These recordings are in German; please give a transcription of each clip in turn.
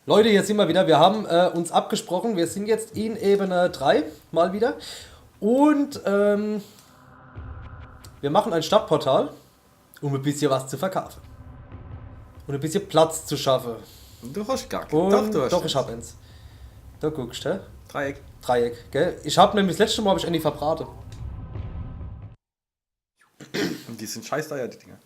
Leute, hier sind wir wieder. Wir haben uns abgesprochen. Wir sind jetzt in Ebene 3 mal wieder. Und wir machen ein Stadtportal, um ein bisschen was zu verkaufen. Und ein bisschen Platz zu schaffen. Du hast gar keinen. Doch, ich hab eins. Da guckst du, hä? Dreieck. Gell? Ich hab nämlich das letzte Mal endlich verbraten. Und die sind scheiß teuer, die Dinger.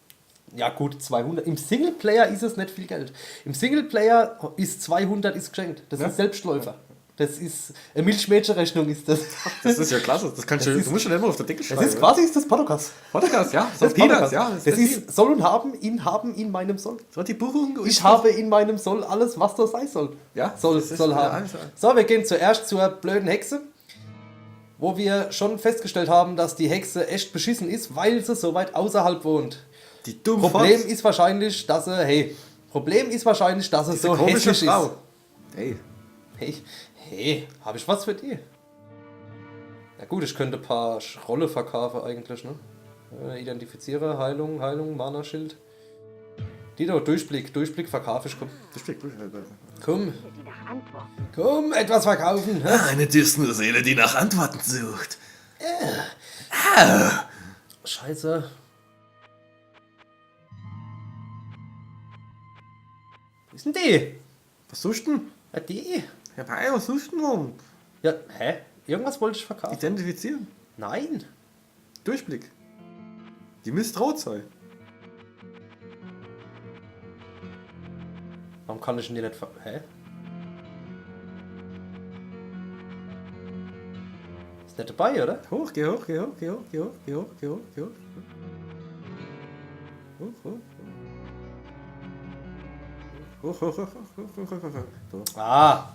Ja gut, 200. Im Singleplayer ist es nicht viel Geld. Im Singleplayer ist 200 ist geschenkt. Das ist Selbstläufer. Das ist eine Milchmädchenrechnung ist das. Das ist ja klasse. Das kannst du musst du nicht mal auf der Decke schreiben. Das ist quasi das Podcast. Podcast, ja. Das ist Peanuts, Podcast. ja. Das ist soll und haben in meinem Soll. So die Buchung. Ich habe in meinem Soll alles, was da sein soll. Ja, soll das ist haben. alles. So, wir gehen zuerst zur blöden Hexe, wo wir schon festgestellt haben, dass die Hexe echt beschissen ist, weil sie so weit außerhalb wohnt. Die dumme Problem ist wahrscheinlich, dass sie so hässlich Frau. ist. Hey, habe ich was für die? Na gut, ich könnte ein paar Rolle verkaufen eigentlich, ne? Identifiziere, Heilung, Mana-Schild. Die doch, Durchblick verkaufe ich, komm. Komm, etwas verkaufen. Hä? Eine dürstende Seele, die nach Antworten sucht. Scheiße. Wo ist denn die? Was suchst du denn? Ja, die? Ja, bei was suchst du denn rum? Ja, hä? Irgendwas wollte ich verkaufen. Identifizieren. Nein. Durchblick. Die müsste rot sein. Warum kann ich denn die nicht Hä? Ist nicht dabei, oder? Geh hoch. Hoch. Ah,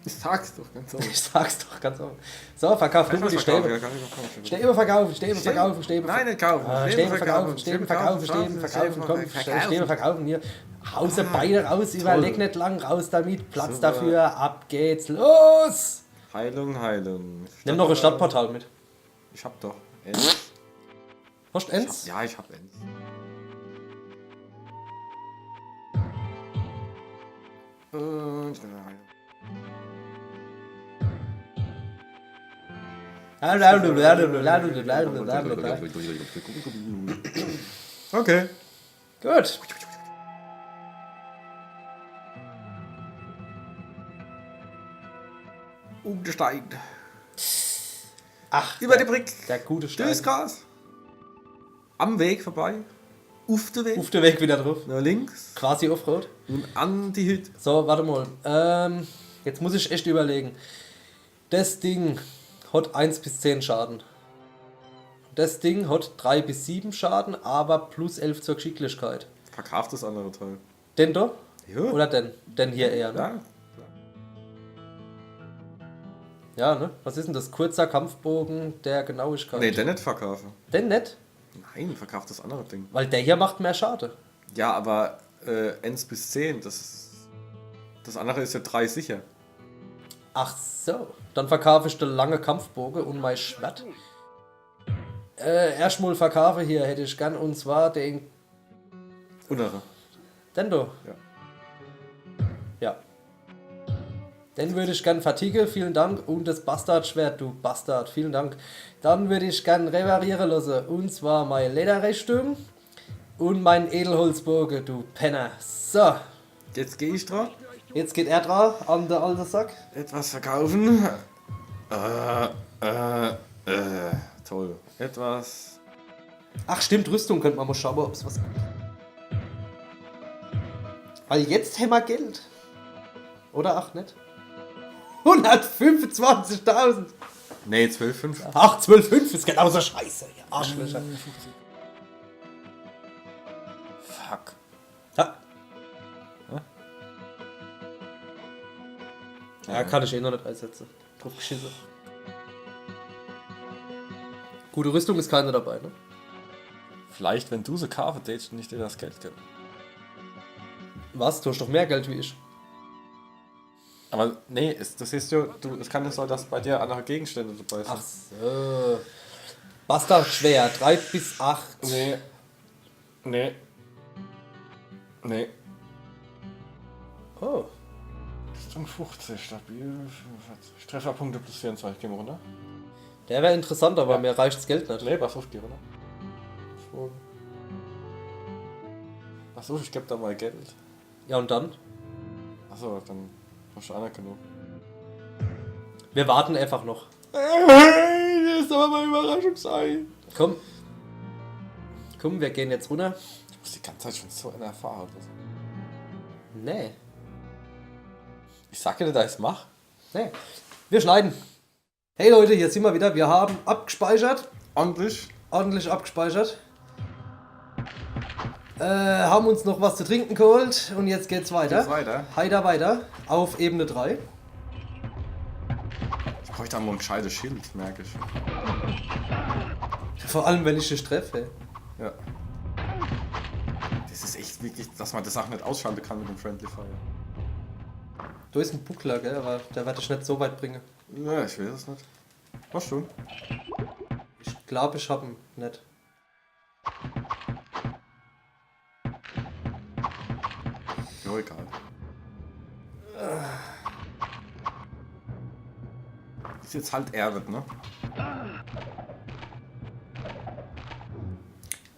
Ich sag's doch ganz offen. ich sag's doch ganz offen. So, verkauf du mal die Stäbe. Stäbe verkaufen. Nein, nicht kaufen. Stäbe verkaufen, komm, Stäbe verkaufen hier. Hause beide raus, überleg nicht lang, raus damit, Platz Super. dafür, ab geht's, los! Heilung. Nimm noch ein Stadtportal mit. Ich hab doch Enz. Hast du eins? Ja, ich hab Enz. Okay. Gut. Umgesteigt. Ach, Über die Brick. der gute Stein. Stößgras. Am Weg vorbei. Auf der Weg. Auf der Weg wieder drauf. Nach links. Quasi Offroad. Und an die Hütte. So, warte mal. Jetzt muss ich echt überlegen. Das Ding hat 1 bis 10 Schaden. Das Ding hat 3 bis 7 Schaden, aber plus 11 zur Geschicklichkeit. Verkauft das andere Teil. Den da? Ja. Oder den? Den hier eher, ne? Ja. Ja, ne? Was ist denn das? Kurzer Kampfbogen der Genauigkeit. Nee, den nicht verkaufen. Den nicht? Nein, verkauft das andere Ding. Weil der hier macht mehr Schaden. Ja, aber 1 bis 10, das andere ist ja 3 sicher. Ach so. Dann verkaufe ich den lange Kampfbogen und mein Schwert. Erstmal verkaufe hier hätte ich gern, und zwar den Untere. Dendo. Ja. Ja. Den würde ich gern verticken, vielen Dank. Und das Bastardschwert, du Bastard, vielen Dank. Dann würde ich gern reparieren lassen. Und zwar meine Lederrüstung und mein Edelholzbogen, du Penner. So, Jetzt gehe ich dran. jetzt geht er dran an der alte Sack. Etwas verkaufen. Toll. Etwas. Ach stimmt, Rüstung könnte man mal schauen, ob es was gibt. Weil jetzt haben wir Geld. Oder ach nicht? 125.000. Nee, 12,5. Ach, 12,5 ist genauso scheiße, ihr Arschlöcher. Fuck. Ja. Ja, kann ich eh noch nicht einsetzen. Drauf geschissen. Gute Rüstung ist keine dabei, ne? Vielleicht, wenn du sie kaufen tätst und ich dir das Geld gebe. Was? Du hast doch mehr Geld wie ich. Aber nee, das ist ja, es kann ja so, dass bei dir andere Gegenstände dabei sind. Ach so. Bastard schwer, 3 bis 8. Nee. Oh. Rüstung 50, stabil 45. Trefferpunkte plus 24, gehen wir runter. Der wäre interessant, aber Ja. mir reicht das Geld nicht. Ne, was auf die runter. Achso, ich geb da mal Geld. Ja, und dann? Achso, dann hast du auch nicht genug. Wir warten einfach noch. Das ist aber mal Überraschung sein. Komm. Komm, wir gehen jetzt runter. Du bist die ganze Zeit schon so in Erfahrung. Nee. Ich sag dir nicht, dass ich's mach. Nee. Wir schneiden. Hey Leute, hier sind wir wieder. Wir haben abgespeichert. Ordentlich. Ordentlich abgespeichert. Haben uns noch was zu trinken geholt und jetzt geht's weiter. Geht's weiter? Heiter weiter. Auf Ebene 3. Ich bräuchte auch mal ein gescheites Schild, merke ich. Vor allem, wenn ich dich treffe. Ja. Das ist echt wirklich, dass man das auch nicht ausschalten kann mit dem Friendly Fire. Du ist ein Buckler, gell? Aber der wird dich nicht so weit bringen. Ja, ich weiß es nicht. Was du? Ich glaube, ich hab ihn nicht. Ja, egal. Ist jetzt halt Erwitt, ne?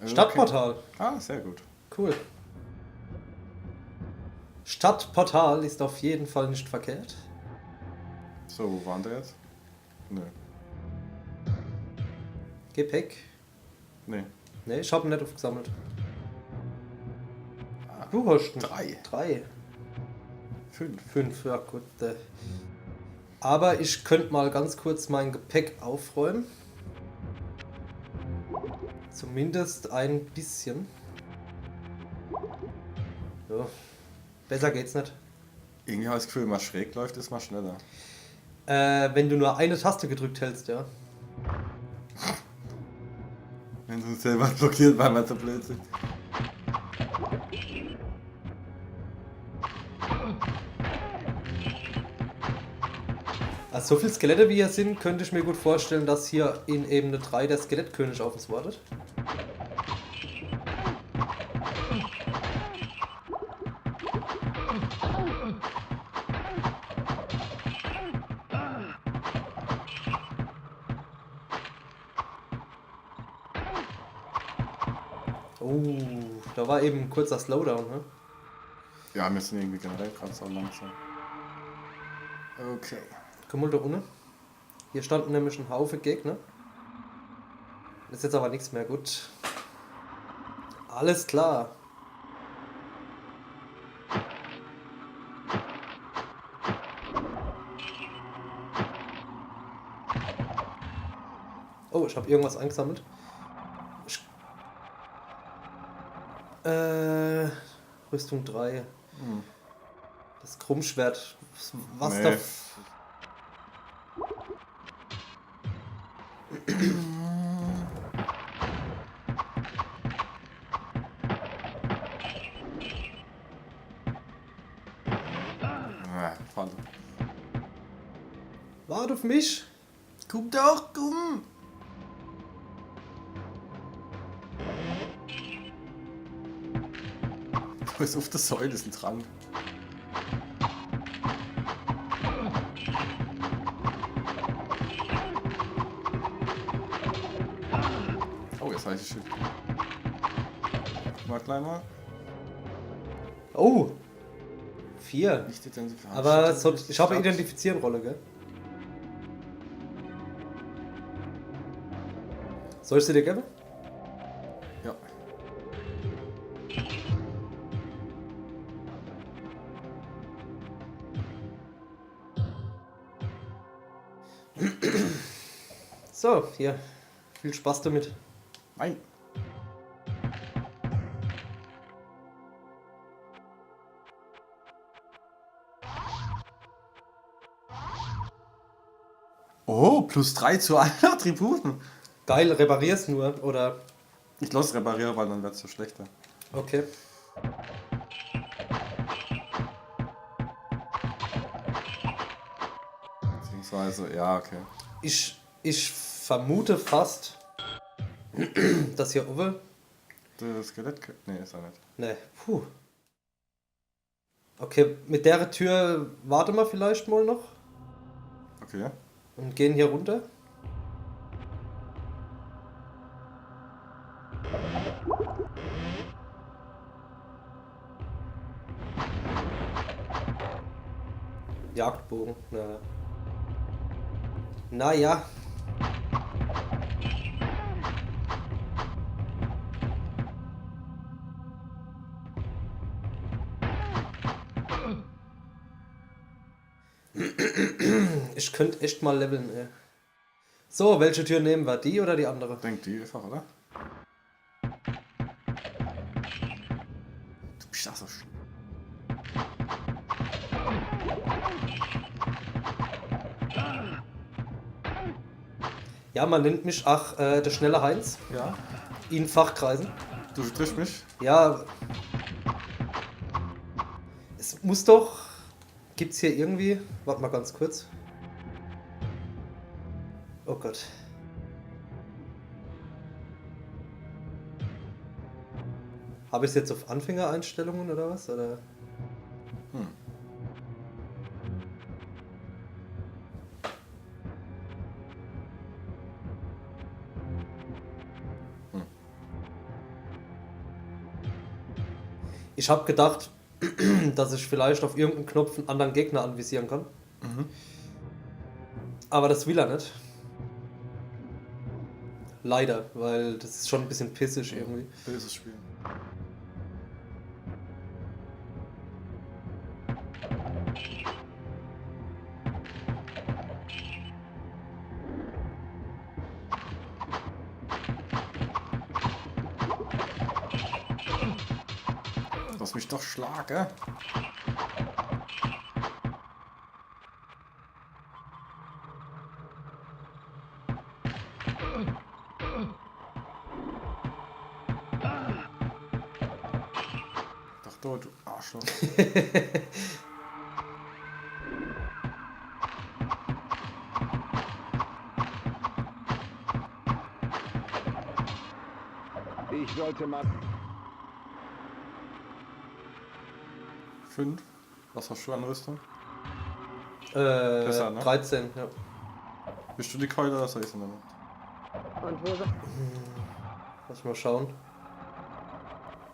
Stadtportal. Ah, sehr gut. Cool. Stadtportal ist auf jeden Fall nicht verkehrt. So, wo waren der jetzt? Nö. Gepäck. Nee. Ne, ich hab ihn nicht aufgesammelt. Du hast ihn. 3. 3. 5. 5, ja gut. Aber ich könnte mal ganz kurz mein Gepäck aufräumen. Zumindest ein bisschen. Ja. Besser geht's nicht. Irgendwie habe ich das Gefühl, wenn man schräg läuft, ist man schneller. Wenn du nur eine Taste gedrückt hältst, ja. Wenn du uns selber blockiert, weil man so blöd sind. Also so viele Skelette wie hier sind, könnte ich mir gut vorstellen, dass hier in Ebene 3 der Skelettkönig auf uns wartet. Oh, da war eben ein kurzer Slowdown, ne? Ja, wir sind irgendwie generell gerade so langsam. Okay. Komm mal da unten. Hier standen nämlich ein Haufen Gegner. Ist jetzt aber nichts mehr, gut. Alles klar. Oh, ich habe irgendwas eingesammelt. Rüstung 3. Das Krummschwert. Was Nee. da. Falle. Warte auf mich. Komm doch, komm! Du bist auf der Säule, ist ein Trank. Oh, jetzt habe ich das Schild. Mal klein mal. Oh. 4. Nicht identifizieren. Aber so, ich habe Identifizieren-Rolle, gell? Soll ich sie dir geben? Ja. So, hier. Viel Spaß damit. Nein. Oh, plus 3 zu allen Attributen. Geil, reparier's nur, oder? Ich lasse reparieren, weil dann wird es so schlechter. Okay. Beziehungsweise, ja, okay. Ich vermute fast, dass hier oben. Das Skelett. Nee, ist er nicht. Ne, puh. Okay, mit der Tür warten wir vielleicht mal noch Okay. und gehen hier runter. Jagdbogen, naja. Naja. Ich könnte echt mal leveln, ey. So, welche Tür nehmen wir? Die oder die andere? Denk die einfach, oder? Du bist ja so schlimm. Ja, man nennt mich, der schnelle Heinz. Ja? In Fachkreisen. Du triffst mich? Ja. Es muss doch. Gibt's hier irgendwie. Warte mal ganz kurz. Oh Gott. Habe ich es jetzt auf Anfängereinstellungen oder was? Oder? Ich habe gedacht, dass ich vielleicht auf irgendeinen Knopf einen anderen Gegner anvisieren kann. Aber das will er nicht. Leider, weil das ist schon ein bisschen pissig irgendwie. Böses Spiel. Lass mich doch schlagen. Doch, du Arschloch. Ich sollte mal. 5. Was hast du an Rüstung? Besser, ne? 13, ja. Bist du die Keule oder soll ich sie nehmen? Und wo Lass mal schauen.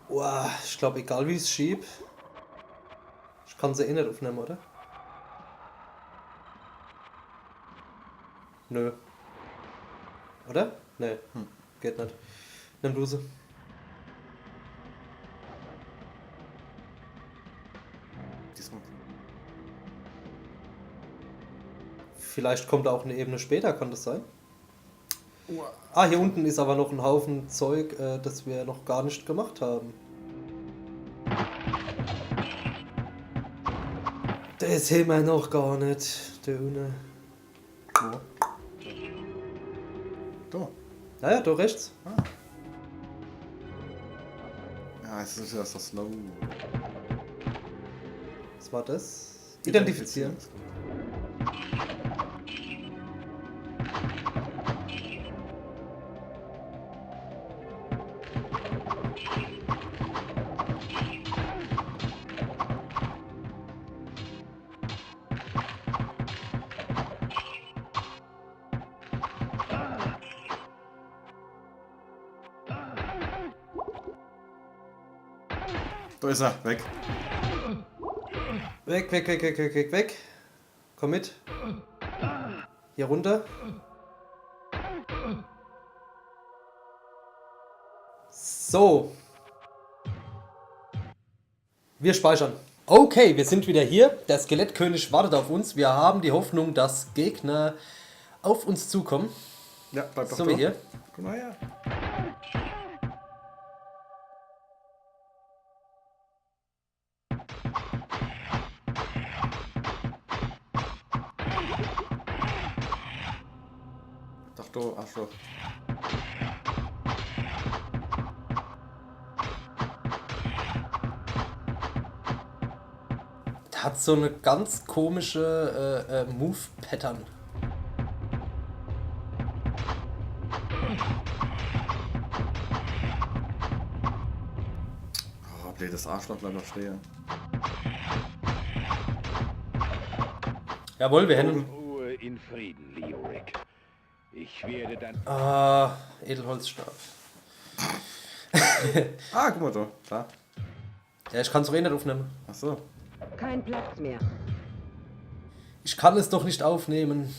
Uah, ich glaube, egal wie ich es schieb, ich kann sie eh nicht aufnehmen, oder? Nö. Oder? Nee, geht nicht. Nimm du sie. Diesmal. Vielleicht kommt auch eine Ebene später, kann das sein? Ah, hier unten ist aber noch ein Haufen Zeug, das wir noch gar nicht gemacht haben. Das sehen wir noch gar nicht, der Une. Wo? Da. Naja, da rechts. Ja, es ist ja so slow. Was war das? Identifizieren. ist gut. Da ist er, weg. Weg, weg, weg, weg, weg, weg, weg. Komm mit. Hier runter. So. Wir speichern. Okay, wir sind wieder hier. Der Skelettkönig wartet auf uns. Wir haben die Hoffnung, dass Gegner auf uns zukommen. Ja, bleib doch So da. wie hier. Komm mal her. Doch, du Arschloch. Der hat so eine ganz komische Move-Pattern. Oh, blödes Arschloch, bleib doch stehen. Jawohl, wir hätten. Ruhe in Frieden, Leoric. Ich werde dann... Ah, Edelholzstab. Ah, guck mal da. Da. Ja, ich kann es doch eh nicht aufnehmen. Ach so. Kein Platz mehr. Ich kann es doch nicht aufnehmen.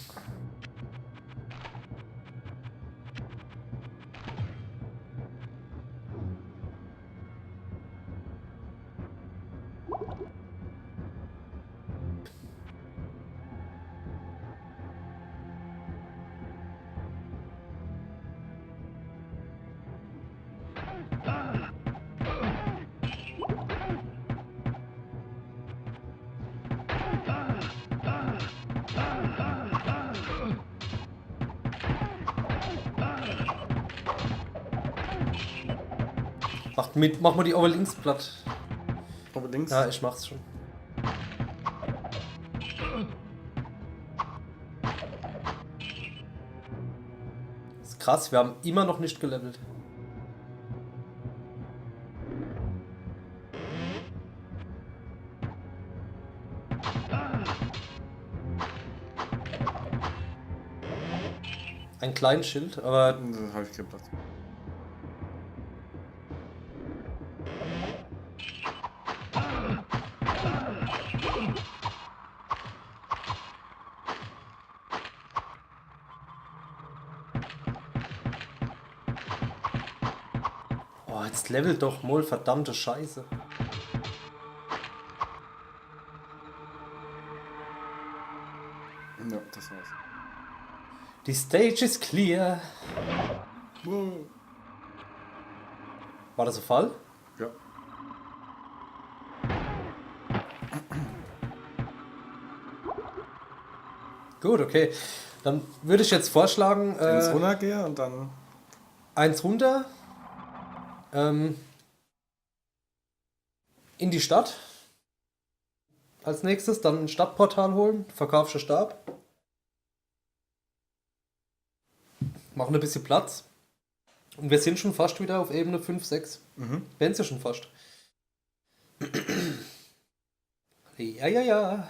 Mach mal die Ober links platt. Aber links. Ja, ich mach's schon. Das ist krass, wir haben immer noch nicht gelevelt. Ein kleines Schild, aber Da habe ich keinen Platz. oh, jetzt levelt doch mal, verdammte Scheiße. Ja, das war's. Die Stage ist clear. Wow. War das ein Fall? Ja. Gut, okay. Dann würde ich jetzt vorschlagen, Ins runtergehe und dann. eins runter. In die Stadt. Als nächstes dann ein Stadtportal holen. Verkaufscher Stab. Machen ein bisschen Platz. Und wir sind schon fast wieder auf Ebene 5, 6. Werden sie schon fast. Ja, ja, ja.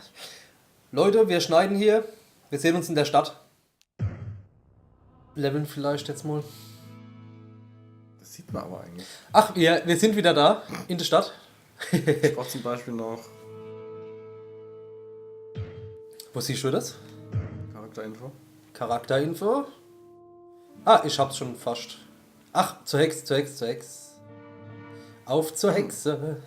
Leute, wir schneiden hier. Wir sehen uns in der Stadt. Leveln vielleicht jetzt mal. Das sieht man aber eigentlich. Ach, wir sind wieder da. In der Stadt. Ich brauche zum Beispiel noch Wo siehst du das? Charakterinfo. Charakterinfo. Ah, ich hab's schon fast. Ach, zur Hex, zur Hex, zur Hex. Auf zur Hexe.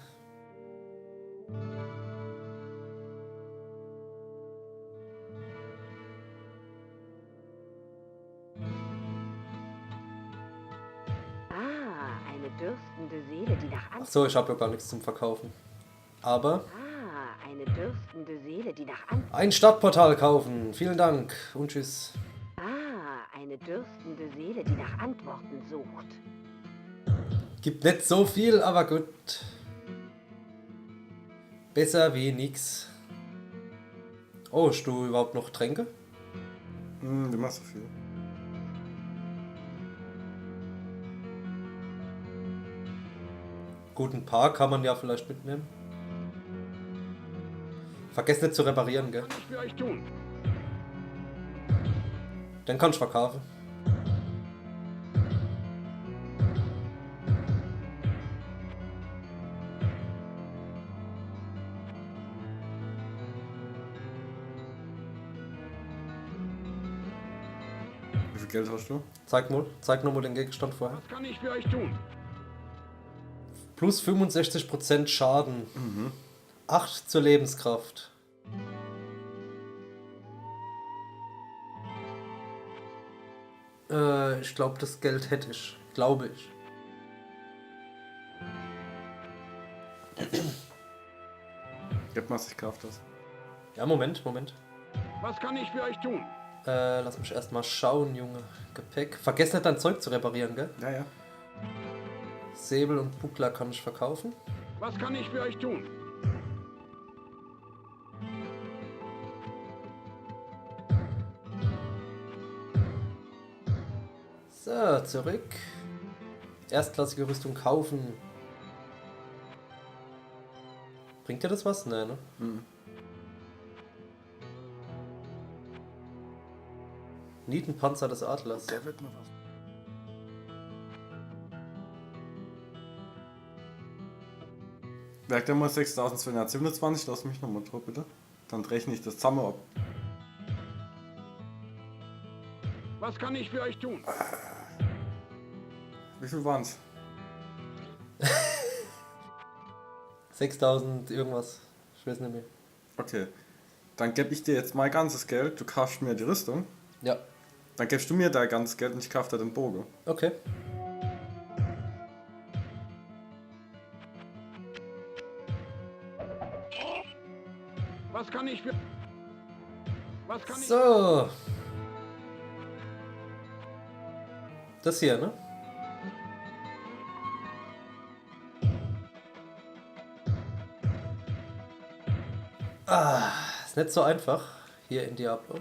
Ah, eine dürstende Seele, die nach Ach so, ich habe ja gar nichts zum Verkaufen. Aber Ah, eine dürstende Seele, die nach An... ein Stadtportal kaufen. Vielen Dank und tschüss. Ah, eine dürstende Seele, die nach Antworten sucht. Gibt nicht so viel, aber gut. Besser wie nix. Oh, hast du überhaupt noch Tränke? Du machst so viel. Guten Paar kann man ja vielleicht mitnehmen. Vergesst nicht zu reparieren, gell? Was kann ich für euch tun? Den kann ich verkaufen. Wie viel Geld hast du? Zeig nochmal den Gegenstand vorher. Was kann ich für euch tun? Plus 65% Schaden. 8 zur Lebenskraft. Ich glaube, das Geld hätte ich. Glaube ich. Gib mal, ich kauf das. Ja, Moment. Was kann ich für euch tun? Lass mich erstmal schauen, Junge. Gepäck. Vergiss nicht dein Zeug zu reparieren, gell? Ja, ja. Säbel und Buckler kann ich verkaufen. Was kann ich für euch tun? So, zurück. Erstklassige Rüstung kaufen. Bringt dir das was? Nein, ne? Nietenpanzer des Adlers. Der wird mir was. Werk der mal 6227, lass mich nochmal drauf, bitte. Dann rechne ich das zusammen ab. Was kann ich für euch tun? Wie viel waren's? 6000 irgendwas. Ich weiß nicht mehr. Okay. Dann gebe ich dir jetzt mein ganzes Geld, du kaufst mir die Rüstung. Ja, Dann gibst du mir dein ganzes Geld und ich kaufe dir den Bogen. okay. Was kann ich für... Was kann ich... So. Das hier, ne? Ah, ist nicht so einfach hier in Diablo.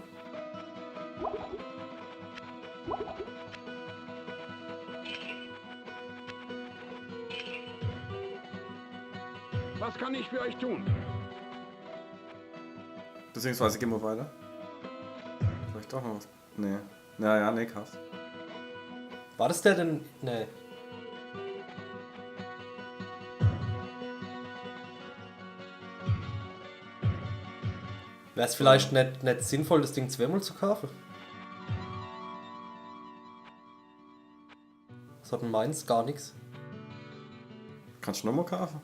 Was kann ich für euch tun? Beziehungsweise gehen wir weiter. Vielleicht doch noch was. Nee. Naja, nee, krass. War das der denn? Nee. Wäre es vielleicht nicht sinnvoll, das Ding zweimal zu kaufen? Was hat denn meins? Gar nichts. Kannst du nochmal kaufen?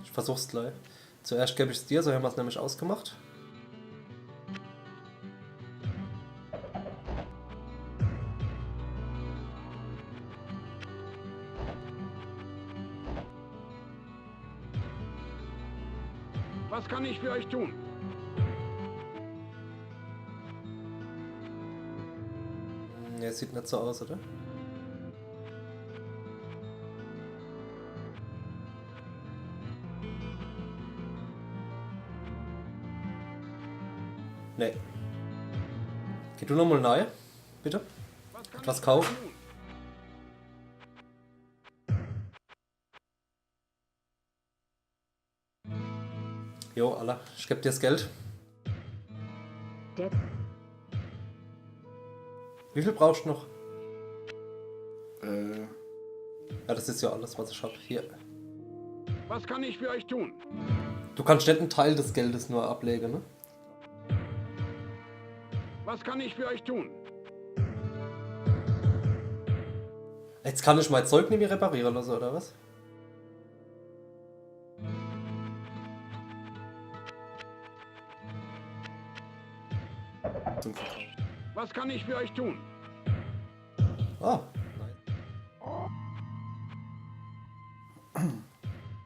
Ich versuch's gleich. Zuerst gebe ich es dir, so haben wir es nämlich ausgemacht. Was kann ich für euch tun? Ne, sieht nicht so aus, oder? Nee. Geh du nochmal rein, bitte. Was kann Etwas ich kaufen? für euch tun? Jo, Allah, ich geb dir das Geld. Der Wie viel brauchst du noch? Äh, Ja, das ist ja alles, was ich habe. Hier. Was kann ich für euch tun? Du kannst nicht einen Teil des Geldes nur ablegen, ne? Was kann ich für euch tun? Jetzt kann ich mein Zeug nicht mehr reparieren lassen, oder was? zum Verkauf. Was kann ich für euch tun? Ah,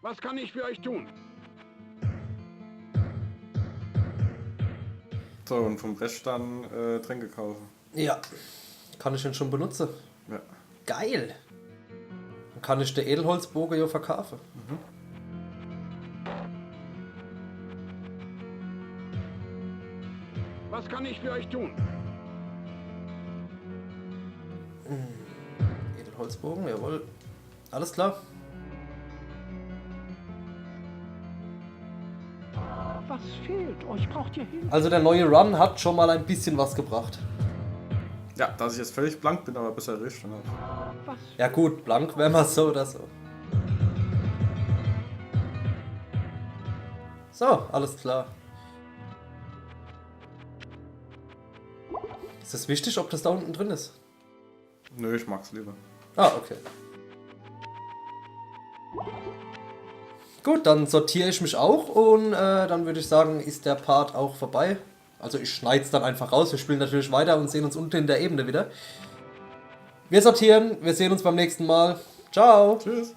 Was kann ich für euch tun? So, und vom Rest dann Tränke kaufen. ja. Kann ich den schon benutzen? Ja. Geil! Dann kann ich den Edelholzbogen ja verkaufen. Was kann ich für euch tun? Edelholzbogen, jawohl. Alles klar. Was fehlt euch? Braucht ihr Hilfe? Also der neue Run hat schon mal ein bisschen was gebracht. Ja, dass ich jetzt völlig blank bin, aber besser erwischt. Ne? Was? Ja gut, blank wäre mal so oder so. So, alles klar. Ist das wichtig, ob das da unten drin ist? Nö, ich mag's lieber. Ah, okay. Gut, dann sortiere ich mich auch und dann würde ich sagen, ist der Part auch vorbei. Also ich schneide es dann einfach raus. Wir spielen natürlich weiter und sehen uns unten in der Ebene wieder. Wir sortieren, wir sehen uns beim nächsten Mal. Ciao! Tschüss.